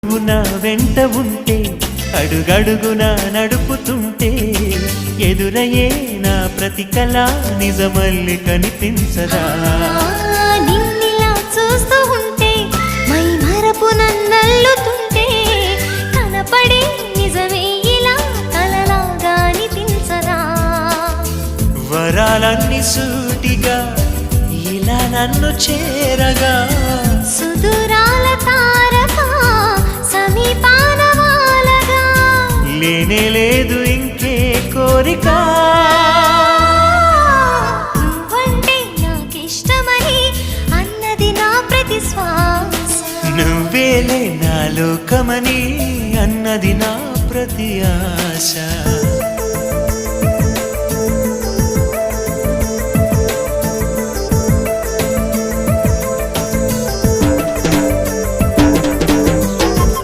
నా వెంట ఉంటే అడుగడుగున నడుపుతుంటే ఎదురయ్యే నా ప్రతి కళ నిజమల్లి కనిపించదా నిన్నిలా చూస్తూ ఉంటే మై మరపు నన్నల్లుతుంటే కనపడే నిజమే ఇలా కలలాగా అనిపించదా వరాలన్నీ సూటిగా ఇలా నన్ను చేరగా సుదూరాల తారక సమీపాన వాలగా లేనే లేదు ఇంకే కోరిక నువ్వంటే నాకిష్టమని అన్నది నా ప్రతి శ్వాస నువ్వేలే నా లోకమని అన్నది నా ప్రతి ఆశ